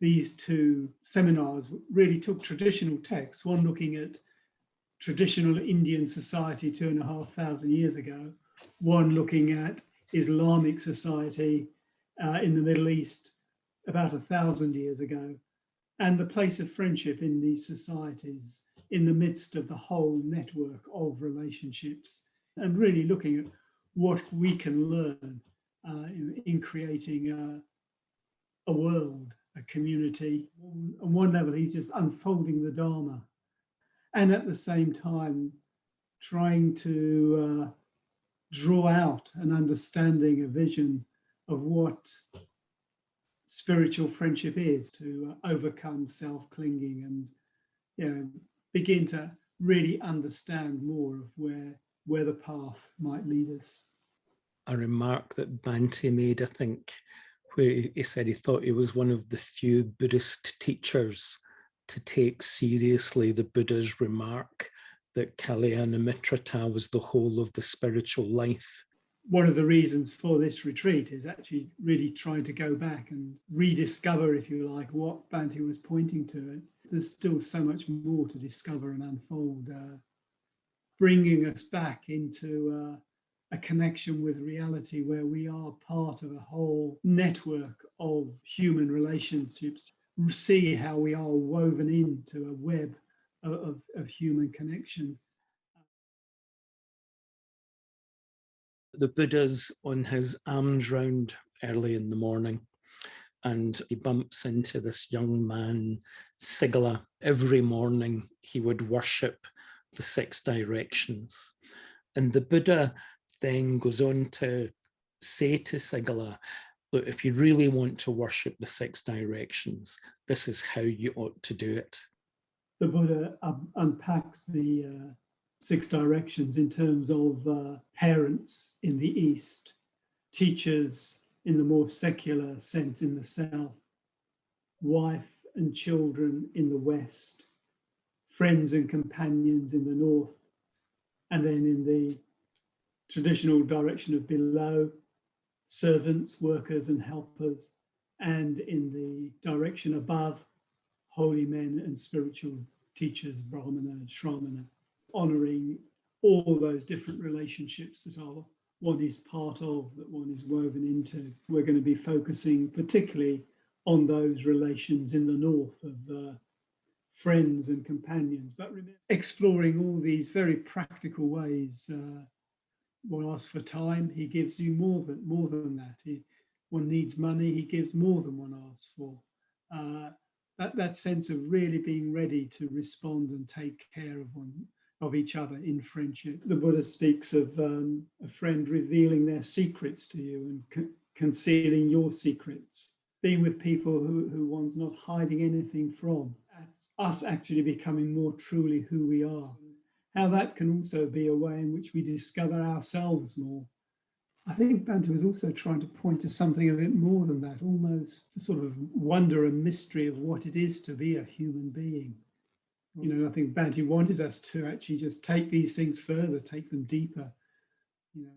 these two seminars really took traditional texts, one looking at traditional Indian society 2,500 years ago, one looking at Islamic society in the Middle East about 1,000 years ago, and the place of friendship in these societies in the midst of the whole network of relationships, and really looking at what we can learn in creating a world, a community. On one level, he's just unfolding the Dharma, and at the same time trying to draw out an understanding, a vision of what spiritual friendship is, to overcome self-clinging and begin to really understand more of where the path might lead us. A remark that Bhante made, I think, where he said he thought he was one of the few Buddhist teachers to take seriously the Buddha's remark that Kalyanamitrata was the whole of the spiritual life. One of the reasons for this retreat is actually really trying to go back and rediscover, if you like, what Bhante was pointing to. There's still so much more to discover and unfold, bringing us back into a connection with reality where we are part of a whole network of human relationships. See how we are woven into a web of human connection. The Buddha's on his alms round early in the morning, and he bumps into this young man, Sigala. Every morning he would worship the 6 directions. And the Buddha then goes on to say to Sigala, look, if you really want to worship the 6 directions, this is how you ought to do it. The Buddha unpacks the 6 directions in terms of parents in the East, teachers in the more secular sense in the South, wife and children in the West, friends and companions in the North, and then in the traditional direction of below, servants, workers and helpers, and in the direction above, holy men and spiritual teachers, Brahmana and Shramana, honouring all those different relationships that one is part of, that one is woven into. We're going to be focusing particularly on those relations in the north of friends and companions, but exploring all these very practical ways. One asks for time, he gives you more than that. One needs money, he gives more than one asks for. That sense of really being ready to respond and take care of each other in friendship. The Buddha speaks of a friend revealing their secrets to you and concealing your secrets. Being with people who one's not hiding anything from. Us actually becoming more truly who we are. How that can also be a way in which we discover ourselves more. I think Bhante was also trying to point to something a bit more than that, almost the sort of wonder and mystery of what it is to be a human being. You know, I think Bhante wanted us to actually just take these things further, take them deeper. You know.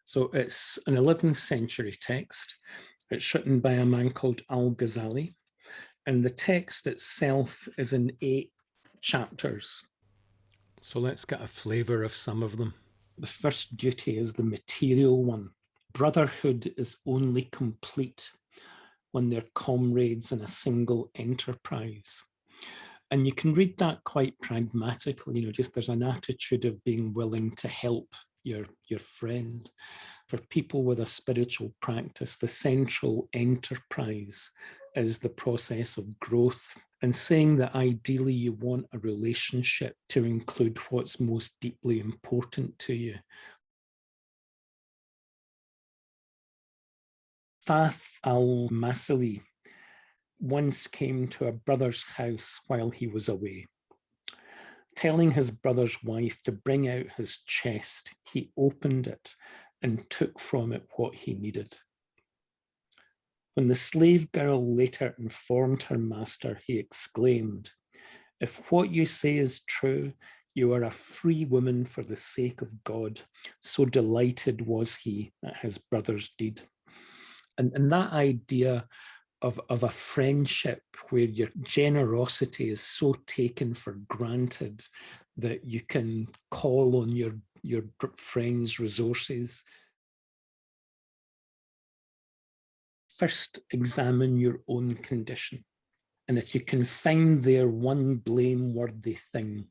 So it's an 11th century text. It's written by a man called Al-Ghazali, and the text itself is in 8 chapters. So let's get a flavour of some of them. The first duty is the material one. Brotherhood is only complete when they're comrades in a single enterprise. And you can read that quite pragmatically, just there's an attitude of being willing to help your friend. For people with a spiritual practice, the central enterprise is the process of growth, and saying that ideally you want a relationship to include what's most deeply important to you. Fath al-Masili once came to a brother's house while he was away. Telling his brother's wife to bring out his chest, he opened it and took from it what he needed. When the slave girl later informed her master, he exclaimed, "If what you say is true, you are a free woman for the sake of God." So delighted was he at his brother's deed. And that idea of a friendship where your generosity is so taken for granted that you can call on your friend's resources. First, examine your own condition. And if you can find there one blameworthy thing,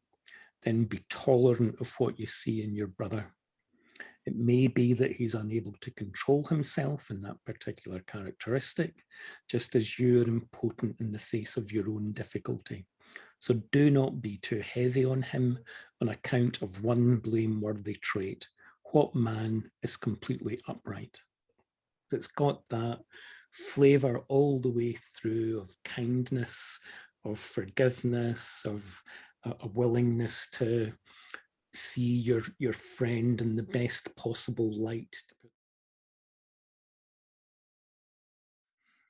then be tolerant of what you see in your brother. It may be that he's unable to control himself in that particular characteristic, just as you are impotent in the face of your own difficulty. So do not be too heavy on him on account of one blameworthy trait. What man is completely upright? It's got that flavor all the way through of kindness, of forgiveness, of a willingness to see your friend in the best possible light.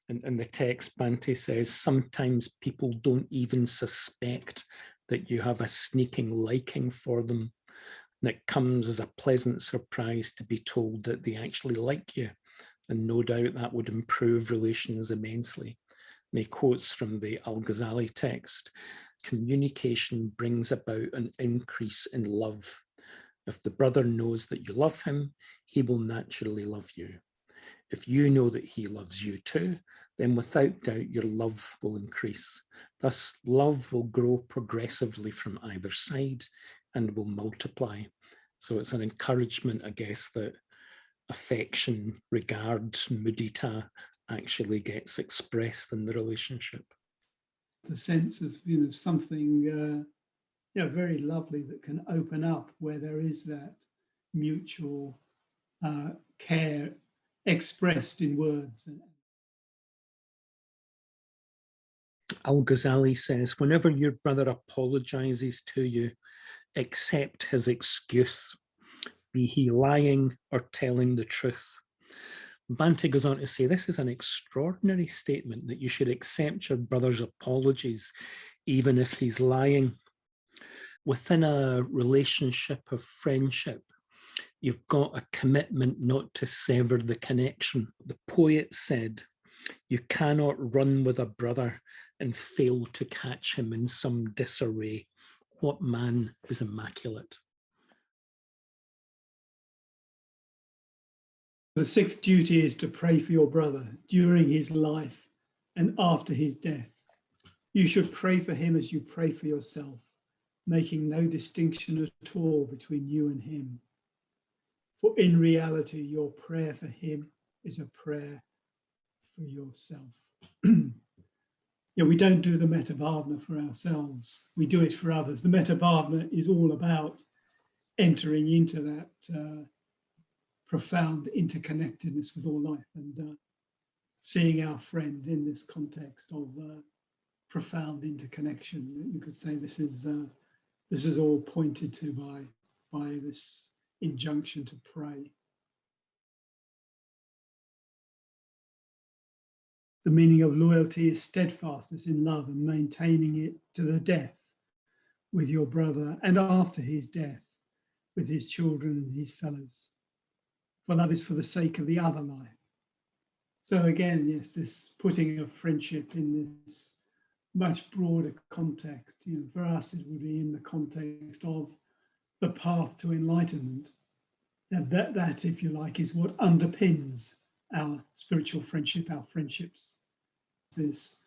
And the text, Bhante says, sometimes people don't even suspect that you have a sneaking liking for them. And it comes as a pleasant surprise to be told that they actually like you. And no doubt that would improve relations immensely. And he quotes from the Al-Ghazali text, communication brings about an increase in love. If the brother knows that you love him, he will naturally love you. If you know that he loves you too, then without doubt your love will increase. Thus, love will grow progressively from either side and will multiply. So it's an encouragement, I guess, that affection, regard, mudita actually gets expressed in the relationship. The sense of, you know, something very lovely that can open up where there is that mutual care expressed in words. Al-Ghazali says, whenever your brother apologizes to you, accept his excuse, be he lying or telling the truth. Bhante goes on to say, this is an extraordinary statement, that you should accept your brother's apologies, even if he's lying. Within a relationship of friendship, you've got a commitment not to sever the connection. The poet said, you cannot run with a brother and fail to catch him in some disarray. What man is immaculate? The sixth duty is to pray for your brother during his life and after his death. You should pray for him as you pray for yourself, making no distinction at all between you and him. For in reality, your prayer for him is a prayer for yourself. We don't do the Metabhavana for ourselves. We do it for others. The Metabhavana is all about entering into that profound interconnectedness with all life and seeing our friend in this context of profound interconnection. You could say this is all pointed to by this injunction to pray. The meaning of loyalty is steadfastness in love and maintaining it to the death with your brother and after his death with his children and his fellows. For love is for the sake of the other life. So again, yes, this putting of friendship in this much broader context. For us, it would be in the context of the path to enlightenment. And that, if you like, is what underpins our spiritual friendship, our friendships. This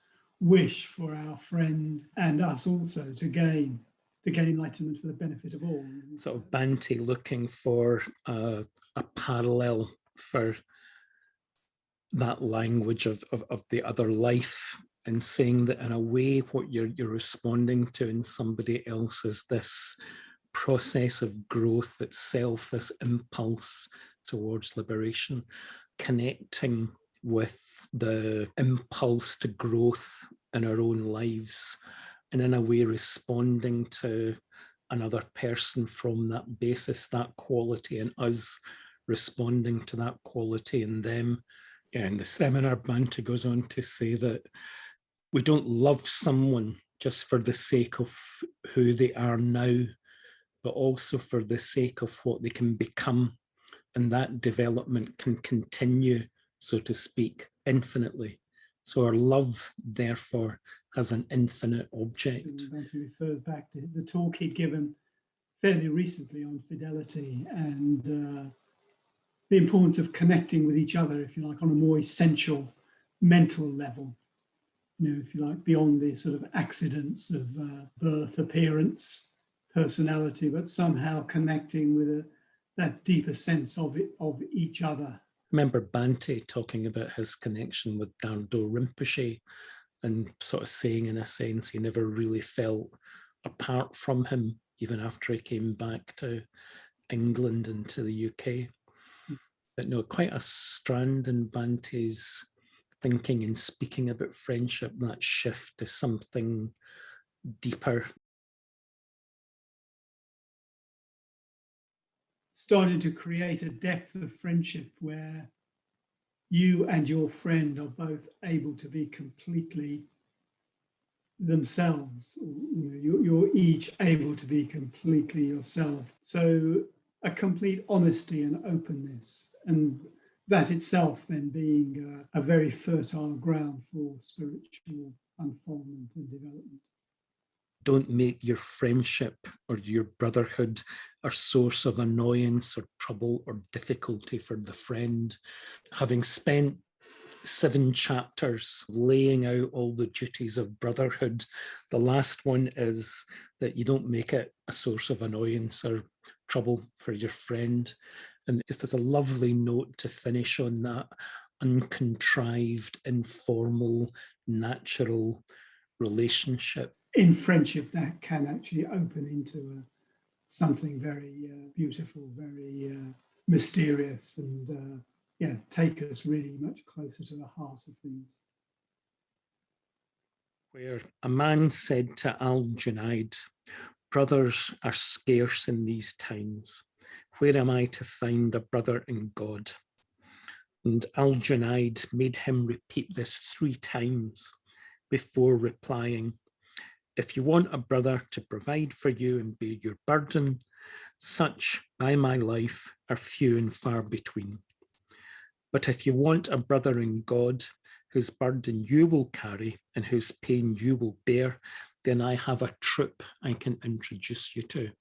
wish for our friend and us also to gain enlightenment for the benefit of all. Sort of Bhante looking for a parallel for that language of the other life, and saying that in a way what you're responding to in somebody else is this process of growth itself, this impulse towards liberation, connecting with the impulse to growth in our own lives, and in a way responding to another person from that basis, that quality, and us responding to that quality in them. In the seminar, Bhante goes on to say that we don't love someone just for the sake of who they are now, but also for the sake of what they can become. And that development can continue so to speak, infinitely. So our love, therefore, has an infinite object. Bhante refers back to the talk he'd given fairly recently on fidelity and the importance of connecting with each other, if you like, on a more essential mental level. You know, if you like, beyond the sort of accidents of birth, appearance, personality, but somehow connecting with that deeper sense of each other. Remember Bhante talking about his connection with Dhardo Rinpoche and sort of saying, in a sense, he never really felt apart from him, even after he came back to England and to the UK. But no, quite a strand in Bhante's thinking and speaking about friendship, that shift to something deeper. Started to create a depth of friendship where you and your friend are both able to be completely themselves. You know, you're each able to be completely yourself. So a complete honesty and openness, and that itself then being a very fertile ground for spiritual unfoldment and development. Don't make your friendship or your brotherhood a source of annoyance or trouble or difficulty for the friend. Having spent 7 chapters laying out all the duties of brotherhood, the last one is that you don't make it a source of annoyance or trouble for your friend. And just as a lovely note to finish on, that uncontrived, informal, natural relationship. In friendship, that can actually open into something very beautiful, very mysterious, and yeah, take us really much closer to the heart of things. Where a man said to Al-Junaid, "Brothers are scarce in these times. Where am I to find a brother in God?" And Al-Junaid made him repeat this 3 times before replying, "If you want a brother to provide for you and bear your burden, such, by my life, are few and far between. But if you want a brother in God, whose burden you will carry and whose pain you will bear, then I have a troop I can introduce you to."